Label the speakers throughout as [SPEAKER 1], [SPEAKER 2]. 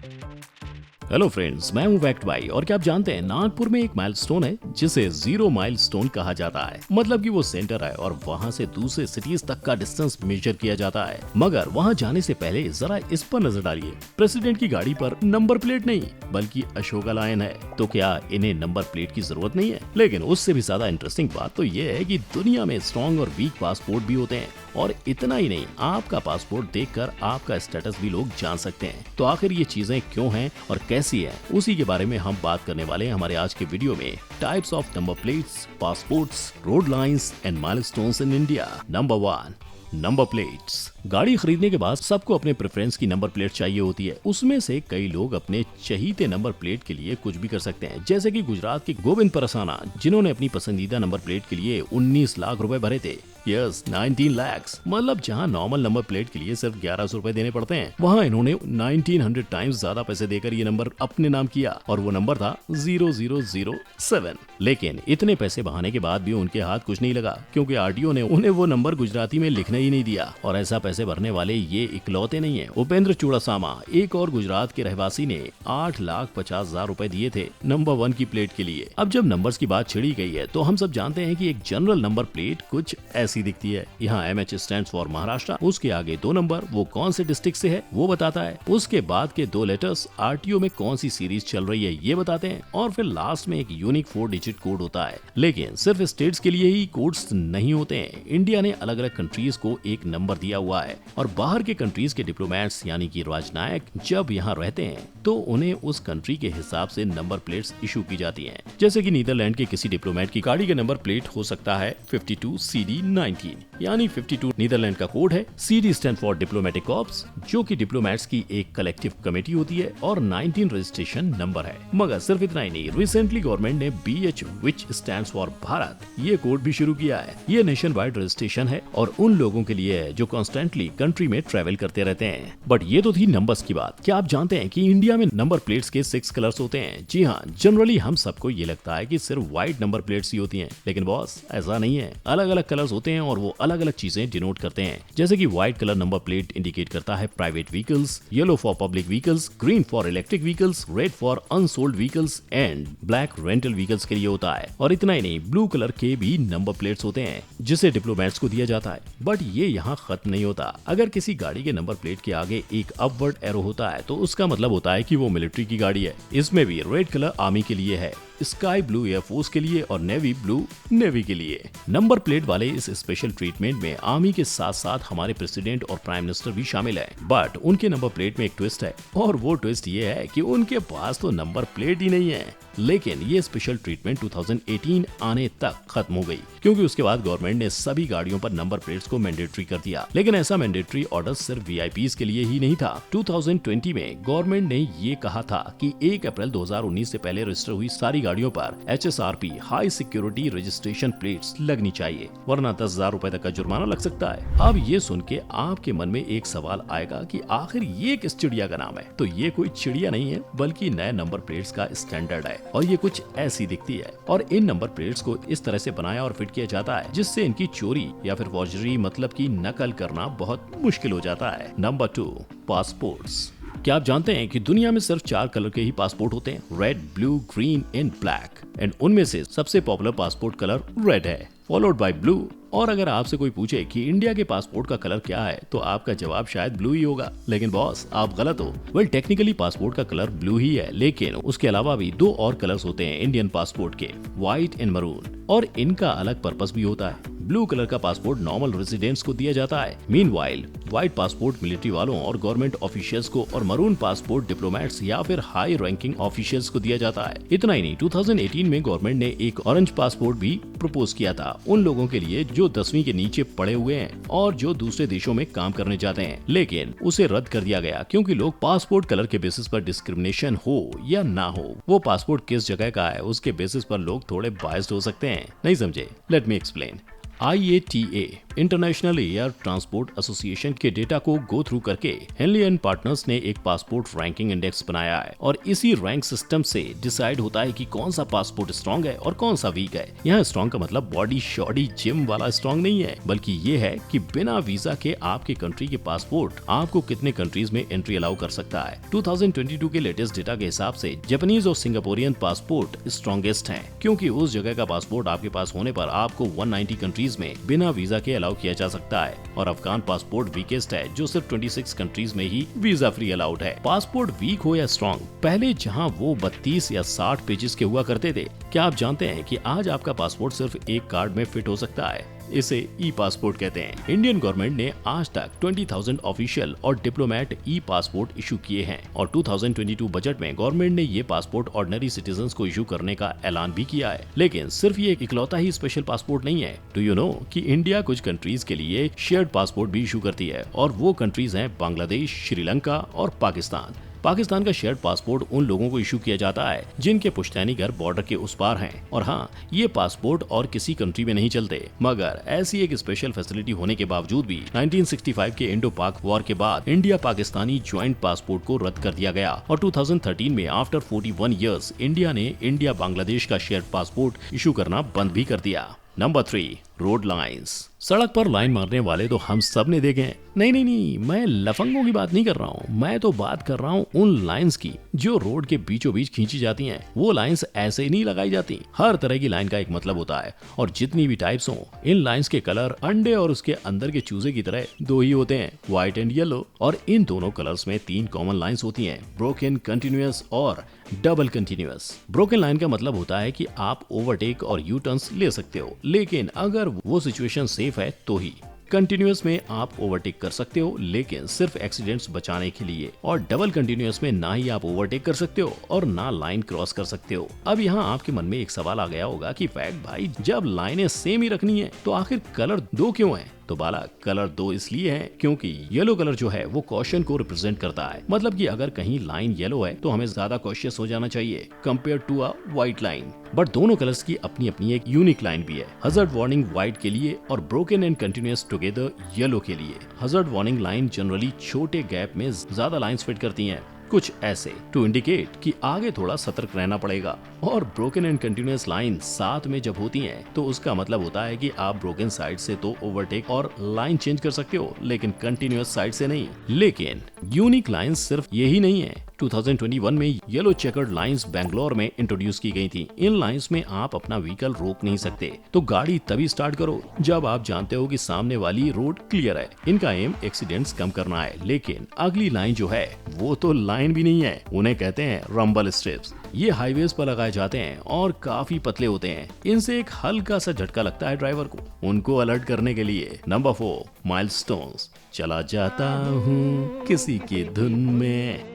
[SPEAKER 1] Hello friends, मैं हूं fact भाई। और क्या आप जानते हैं, नागपुर में एक माइलस्टोन है जिसे जीरो माइलस्टोन कहा जाता है। मतलब कि वो सेंटर है और वहां से दूसरे सिटीज तक का डिस्टेंस मेजर किया जाता है। मगर वहां जाने से पहले जरा इस पर नजर डालिए। प्रेसिडेंट की गाड़ी पर नंबर प्लेट नहीं बल्कि अशोका लायन है। तो क्या इन्हें नंबर प्लेट की जरूरत नहीं है? लेकिन उससे भी ज्यादा इंटरेस्टिंग बात तो ये है कि दुनिया में स्ट्रॉन्ग और वीक पासपोर्ट भी होते हैं। और इतना ही नहीं, आपका पासपोर्ट देखकर आपका स्टेटस भी लोग जान सकते हैं। तो आखिर ये चीजें क्यों हैं और कैसी है, उसी के बारे में हम बात करने वाले हैं हमारे आज के वीडियो में। Types of number plates, passports, road lines and milestones in India. Number 1, number plates. गाड़ी खरीदने के बाद सबको अपने प्रेफरेंस की नंबर प्लेट चाहिए होती है। उसमें से कई लोग अपने चहीते नंबर प्लेट के लिए कुछ भी कर सकते हैं, जैसे कि गुजरात के गोविंद परसाना, जिन्होंने अपनी पसंदीदा नंबर प्लेट के लिए 19 लाख रुपए भरे थे। Yes, 19 lakhs। मतलब जहां नॉर्मल नंबर प्लेट के लिए सिर्फ 1100 रुपए देने पड़ते हैं, वहां इन्होंने 1900 टाइम्स ज्यादा पैसे देकर ये नंबर अपने नाम किया और वो नंबर था 0007। लेकिन इतने पैसे बहाने के बाद भी उनके हाथ कुछ नहीं लगा, क्योंकि आरटीओ ने उन्हें वो नंबर गुजराती में लिखने ही नहीं दिया। और ऐसा पैसे भरने वाले ये इकलौते नहीं है। उपेंद्र चुड़ासामा, एक और गुजरात के रहवासी, ने 8,50,000 रुपए दिए थे नंबर 1 की प्लेट के लिए। अब जब नंबर्स की बात छिड़ी गई है तो हम सब जानते हैं कि एक जनरल नंबर प्लेट कुछ ऐसी दिखती है। यहाँ MH स्टैंड्स फॉर महाराष्ट्र, उसके आगे 2 नंबर, वो कौन से डिस्ट्रिक्ट से है वो बताता है। उसके बाद के 2 लेटर्स आरटीओ में कौन सी सीरीज चल रही है ये बताते हैं। और फिर लास्ट में एक यूनिक 4 डिजिट कोड होता है। लेकिन सिर्फ स्टेट्स के लिए ही कोड्स नहीं होते हैं। इंडिया ने अलग अलग कंट्रीज को एक नंबर दिया हुआ है और बाहर के कंट्रीज के डिप्लोमेट्स यानी कि राजनयिक जब यहाँ रहते हैं तो उन्हें उस कंट्री के हिसाब से नंबर प्लेट्स इशू की जाती हैं। जैसे कि नीदरलैंड के किसी डिप्लोमेट की गाड़ी का नंबर प्लेट हो सकता है 52CD19, यानी 52 नीदरलैंड का कोड है। CD stand for diplomatic corps, जो कि डिप्लोमेट्स की एक कलेक्टिव कमेटी होती है, और 19 रजिस्ट्रेशन नंबर है। मगर सिर्फ इतना ही नहीं, रिसेंटली गवर्नमेंट ने BH which stand for Bharat, ये कोड भी शुरू किया है। ये नेशन वाइड रजिस्ट्रेशन है और उन लोगों के लिए है जो कॉन्स्टेंटली कंट्री में ट्रेवल करते रहते हैं। बट ये तो थी नंबर्स की बात। क्या आप जानते हैं कि इंडिया में नंबर प्लेट्स के 6 कलर्स होते हैं? जी हाँ, जनरली हम सबको ये लगता है कि सिर्फ व्हाइट नंबर प्लेट्स ही होती हैं, लेकिन बॉस ऐसा नहीं है। अलग अलग कलर्स होते हैं और वो अलग अलग चीजें डिनोट करते हैं। जैसे कि white colour number plate indicate करता है private vehicles, yellow for public vehicles, green for electric vehicles, red for unsold vehicles and black rental vehicles के लिए होता है। और इतना ही नहीं, ब्लू कलर के भी नंबर प्लेट्स होते हैं जिसे डिप्लोमेट्स को दिया जाता है। बट ये यहाँ खत्म नहीं होता। अगर किसी गाड़ी के नंबर प्लेट के आगे एक अपवर्ड एरो होता है तो उसका मतलब होता है कि वो मिलिट्री की गाड़ी है। इसमें भी रेड कलर आर्मी के लिए है, स्काई ब्लू एयरफोर्स के लिए और नेवी ब्लू नेवी के लिए। नंबर प्लेट वाले इस स्पेशल ट्रीटमेंट में आर्मी के साथ साथ हमारे प्रेसिडेंट और प्राइम मिनिस्टर भी शामिल है। बट उनके नंबर प्लेट में एक ट्विस्ट है, और वो ट्विस्ट ये है कि उनके पास तो नंबर प्लेट ही नहीं है। लेकिन ये स्पेशल ट्रीटमेंट 2018 आने तक खत्म हो गई, क्योंकि उसके बाद गवर्नमेंट ने सभी गाड़ियों पर नंबर प्लेट्स को मैंडेटरी कर दिया। लेकिन ऐसा मैंडेटरी ऑर्डर सिर्फ VIPs के लिए ही नहीं था। 2020 में गवर्नमेंट ने ये कहा था कि 1 अप्रैल 2019 से पहले रजिस्टर हुई सारी गाड़ियों पर HSRP high security registration plates लगनी चाहिए, वरना 10,000 रुपए तक का जुर्माना लग सकता है। अब ये सुन के आपके मन में एक सवाल आएगा कि आखिर ये किस चिड़िया का नाम है? तो ये कोई चिड़िया नहीं है, बल्कि नए नंबर प्लेट्स का स्टैंडर्ड है। और ये कुछ ऐसी दिखती है। और इन नंबर प्लेट्स को इस तरह से बनाया और फिट किया जाता है जिससे इनकी चोरी या फिर फॉर्जरी मतलब की नकल करना बहुत मुश्किल हो जाता है। Number 2, passports. क्या आप जानते हैं कि दुनिया में सिर्फ 4 कलर के ही पासपोर्ट होते हैं? Red, blue, green and black. And उनमें से सबसे पॉपुलर पासपोर्ट कलर रेड है, फॉलोड बाय ब्लू। और अगर आपसे कोई पूछे कि इंडिया के पासपोर्ट का कलर क्या है तो आपका जवाब शायद ब्लू ही होगा। लेकिन बॉस, आप गलत हो। वेल, टेक्निकली पासपोर्ट का कलर ब्लू ही है, लेकिन उसके अलावा भी 2 और कलर्स होते हैं इंडियन पासपोर्ट के, व्हाइट एंड मरून। और इनका अलग पर्पस भी होता है। ब्लू कलर का पासपोर्ट नॉर्मल रेजिडेंट्स को दिया जाता है, मीनवाइल व्हाइट पासपोर्ट मिलिट्री वालों और गवर्नमेंट ऑफिशियल्स को, और मरून पासपोर्ट डिप्लोमेट्स या फिर हाई रैंकिंग ऑफिशियल्स को दिया जाता है। इतना ही नहीं, 2018 में गवर्नमेंट ने एक ऑरेंज पासपोर्ट भी प्रपोज किया था उन लोगों के लिए जो 10वीं के नीचे पड़े हुए हैं और जो दूसरे देशों में काम करने जाते हैं। लेकिन उसे रद्द कर दिया गया, क्योंकि लोग पासपोर्ट कलर के बेसिस पर डिस्क्रिमिनेशन हो या ना हो, वो पासपोर्ट किस जगह का है उसके बेसिस पर लोग थोड़े बायस्ड हो सकते हैं। नहीं समझे? Let me explain. IATA international air transport association के डेटा को गो थ्रू करके हेनली एंड पार्टनर्स ने एक पासपोर्ट रैंकिंग इंडेक्स बनाया है और इसी रैंक सिस्टम से डिसाइड होता है कि कौन सा पासपोर्ट स्ट्रॉन्ग है और कौन सा वीक है। यहाँ स्ट्रॉन्ग का मतलब बॉडी शॉडी जिम वाला स्ट्रॉन्ग नहीं है, बल्कि ये है कि बिना वीजा के आपके कंट्री के पासपोर्ट आपको कितने कंट्रीज में एंट्री अलाउ कर सकता है। 2022 के लेटेस्ट डेटा के हिसाब से जापानीज और सिंगापुरियन पासपोर्ट स्ट्रॉन्गेस्ट हैं, क्योंकि उस जगह का पासपोर्ट आपके पास होने पर आपको 190 कंट्रीज में बिना वीजा के अलाउ किया जा सकता है। और अफगान पासपोर्ट वीकेस्ट है, जो सिर्फ 26 कंट्रीज में ही वीजा फ्री अलाउड है। पासपोर्ट वीक हो या स्ट्रॉन्ग, पहले जहां वो 32 या 60 पेजेस के हुआ करते थे, क्या आप जानते हैं कि आज आपका पासपोर्ट सिर्फ एक कार्ड में फिट हो सकता है। इसे ई पासपोर्ट कहते हैं। इंडियन गवर्नमेंट ने आज तक 20,000 ऑफिशियल और डिप्लोमेट ई पासपोर्ट इशू किए हैं और 2022 बजट में गवर्नमेंट ने ये पासपोर्ट ऑर्डिनरी सिटीजन्स को इशू करने का ऐलान भी किया है। लेकिन सिर्फ ये इकलौता ही स्पेशल पासपोर्ट नहीं है। डू यू नो कि इंडिया कुछ कंट्रीज के लिए शेयर्ड पासपोर्ट भी इशू करती है और वो कंट्रीज हैं बांग्लादेश, श्रीलंका और पाकिस्तान। पाकिस्तान का शेयर्ड पासपोर्ट उन लोगों को इशू किया जाता है जिनके पुश्तैनी घर बॉर्डर के उस पार हैं। और हाँ, ये पासपोर्ट और किसी कंट्री में नहीं चलते, मगर ऐसी एक स्पेशल फैसिलिटी होने के बावजूद भी 1965 के इंडो पाक वॉर के बाद इंडिया पाकिस्तानी ज्वाइंट पासपोर्ट को रद्द कर दिया गया और 2013 में आफ्टर 41 इयर्स इंडिया ने इंडिया बांग्लादेश का शेयर्ड पासपोर्ट इशू करना बंद भी कर दिया। Number 3, road lines. सड़क पर लाइन मारने वाले तो हम सब ने देखे हैं। नहीं, मैं लफंगों की बात नहीं कर रहा हूँ, मैं तो बात कर रहा हूँ उन लाइंस की जो रोड के बीचों बीच खींची जाती हैं। वो लाइंस ऐसे ही नहीं लगाई जाती। हर तरह की लाइन का एक मतलब होता है और जितनी भी टाइप्स हो, इन लाइंस के कलर अंडे और उसके अंदर के चूजे की तरह दो ही होते हैं, व्हाइट एंड येलो। और इन दोनों कलर्स में 3 कॉमन लाइंस होती हैं, ब्रोकन, कंटिन्यूअस और डबल कंटिन्यूअस। ब्रोकन लाइन का मतलब होता है कि आप ओवरटेक और यू टर्न्स ले सकते हो, लेकिन अगर वो सिचुएशन सेफ है तो ही। कंटिन्यूअस में आप ओवरटेक कर सकते हो, लेकिन सिर्फ एक्सीडेंट्स बचाने के लिए। और डबल कंटिन्यूअस में ना ही आप ओवरटेक कर सकते हो और ना लाइन क्रॉस कर सकते हो। अब यहाँ आपके मन में एक सवाल आ गया होगा कि फैक्ट भाई, जब लाइनें सेम ही रखनी है तो आखिर कलर 2 क्यों है? तो बालक, कलर 2 इसलिए है क्योंकि येलो कलर जो है वो कॉशन को रिप्रेजेंट करता है। मतलब कि अगर कहीं लाइन येलो है तो हमें ज्यादा कॉशियस हो जाना चाहिए compare to a white line. But दोनों कलर्स की अपनी अपनी एक यूनिक लाइन भी है। हज़ार्ड वार्निंग व्हाइट के लिए और broken and continuous together yellow के लिए। हज़ार्ड वार्निंग लाइन जनरली छोटे गैप में ज्यादा लाइंस फिट करती हैं, कुछ ऐसे टू इंडिकेट कि आगे थोड़ा सतर्क रहना पड़ेगा। और ब्रोकन एंड कंटिन्यूअस लाइन साथ में जब होती हैं तो उसका मतलब होता है कि आप ब्रोकन साइड से तो ओवरटेक और लाइन चेंज कर सकते हो, लेकिन कंटिन्यूअस साइड से नहीं। लेकिन यूनिक लाइन सिर्फ यही नहीं है। 2021 में येलो चेकर्ड लाइंस बेंगलोर में इंट्रोड्यूस की गई थी। इन लाइंस में आप अपना व्हीकल रोक नहीं सकते, तो गाड़ी तभी स्टार्ट करो जब आप जानते हो कि सामने वाली रोड क्लियर है। इनका एम एक्सीडेंट्स कम करना है। लेकिन अगली लाइन जो है वो तो लाइन भी नहीं है, उन्हें कहते हैं रंबल स्ट्रिप्स। ये हाईवेज पर लगाए जाते हैं और काफी पतले होते हैं। इनसे एक हल्का सा झटका लगता है ड्राइवर को, उनको अलर्ट करने के लिए। Number 4, milestones. चला जाता हूँ किसी की धुन में।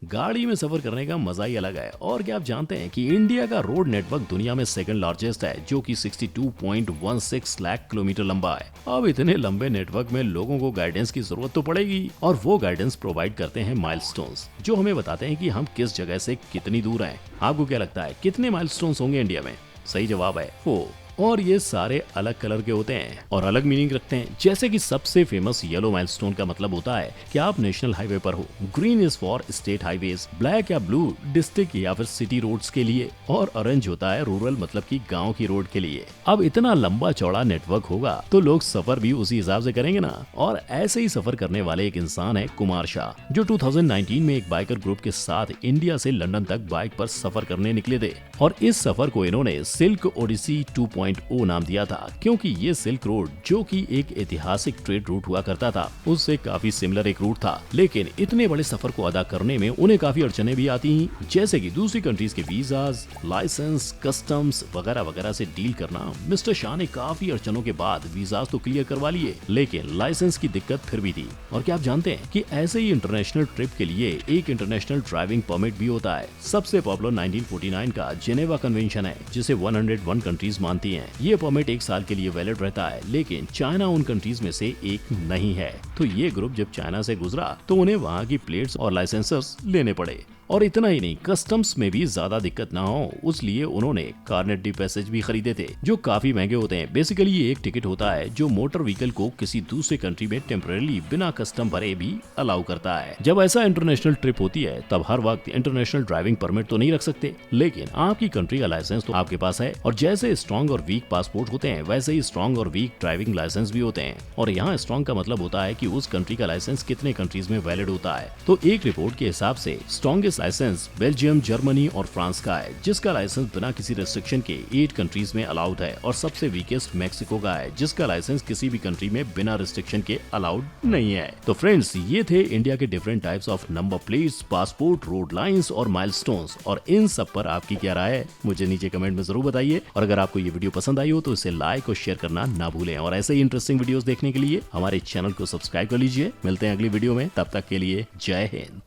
[SPEAKER 1] गाड़ी में सफर करने का मजा ही अलग है। और क्या आप जानते हैं कि इंडिया का रोड नेटवर्क दुनिया में सेकंड लार्जेस्ट है, जो कि 62.16 लाख किलोमीटर लंबा है। अब इतने लंबे नेटवर्क में लोगों को गाइडेंस की जरूरत तो पड़ेगी, और वो गाइडेंस प्रोवाइड करते हैं माइलस्टोन्स, जो हमें बताते हैं कि हम किस जगह से कितनी दूर हैं। आपको क्या लगता है कितने माइलस्टोन्स होंगे इंडिया में? सही जवाब है 4। और ये सारे अलग कलर के होते हैं और अलग मीनिंग रखते हैं। जैसे कि सबसे फेमस येलो माइलस्टोन का मतलब होता है कि आप नेशनल हाईवे पर हो, green is for state highways, black या ब्लू डिस्ट्रिक्ट या फिर सिटी रोड्स के लिए, और ऑरेंज होता है रूरल मतलब कि गांव की रोड के लिए। अब इतना लंबा चौड़ा नेटवर्क होगा तो लोग सफर भी उसी हिसाब से करेंगे ना। और ऐसे ही सफर करने वाले एक इंसान है कुमार शाह, जो 2019 में एक बाइकर ग्रुप के साथ इंडिया से लंदन तक बाइक पर सफर करने निकले थे। और इस सफर को इन्होंने सिल्क ओडिसी 2.0 नाम दिया था, क्योंकि ये सिल्क रोड, जो कि एक ऐतिहासिक ट्रेड रूट हुआ करता था, उससे काफी सिमिलर एक रूट था। लेकिन इतने बड़े सफर को अदा करने में उन्हें काफी अड़चने भी आती हैं, जैसे कि दूसरी कंट्रीज के वीजाज, लाइसेंस, कस्टम्स वगैरह वगैरह से डील करना। मिस्टर शाह ने काफी अड़चनों के बाद वीजाज तो क्लियर करवा लिए, लेकिन लाइसेंस की दिक्कत फिर भी थी। और क्या आप जानते हैं कि ऐसे ही इंटरनेशनल ट्रिप के लिए एक इंटरनेशनल ड्राइविंग परमिट भी होता है। सबसे पॉपुलर 1949 का जेनेवा कन्वेंशन है, जिसे 101 कंट्रीज मानती हैं। ये परमिट 1 साल के लिए वैलिड रहता है, लेकिन चाइना उन कंट्रीज में से एक नहीं है। तो ये ग्रुप जब चाइना से गुजरा तो उन्हें वहाँ की प्लेट्स और लाइसेंसर्स लेने पड़े। और इतना ही नहीं, कस्टम्स में भी ज्यादा दिक्कत ना हो उसलिए उन्होंने कार्नेट पैसेज भी खरीदे थे, जो काफी महंगे होते हैं। बेसिकली ये एक टिकट होता है जो मोटर व्हीकल को किसी दूसरे कंट्री में टेम्परेली बिना कस्टम भरे भी अलाउ करता है। जब ऐसा इंटरनेशनल ट्रिप होती है तब हर वक्त इंटरनेशनल ड्राइविंग परमिट तो नहीं रख सकते, लेकिन आपकी कंट्री का लाइसेंस तो आपके पास है। और जैसे स्ट्रॉन्ग और वीक पासपोर्ट होते हैं वैसे ही स्ट्रॉन्ग और वीक ड्राइविंग लाइसेंस भी होते हैं। और यहाँ स्ट्रॉन्ग का मतलब होता है कि उस कंट्री का लाइसेंस कितने कंट्रीज में वैलिड होता है। तो एक रिपोर्ट के हिसाब से स्ट्रॉन्गेस्ट लाइसेंस बेल्जियम, जर्मनी और फ्रांस का है, जिसका लाइसेंस बिना किसी रेस्ट्रिक्शन के 8 कंट्रीज में अलाउड है। और सबसे वीकेस्ट मैक्सिको का है, जिसका लाइसेंस किसी भी कंट्री में बिना रिस्ट्रिक्शन के अलाउड नहीं है। तो फ्रेंड्स, ये थे इंडिया के different types of number plates, passport, road lines और माइलस्टोन्स। और इन सब पर आपकी क्या राय है मुझे नीचे कमेंट में जरूर बताइए। और अगर आपको ये वीडियो पसंद आई हो तो इसे लाइक और शेयर करना ना भूलें। और ऐसे ही इंटरेस्टिंग वीडियोस देखने के लिए हमारे चैनल को सब्सक्राइब कर लीजिए। मिलते हैं अगली वीडियो में, तब तक के लिए जय हिंद।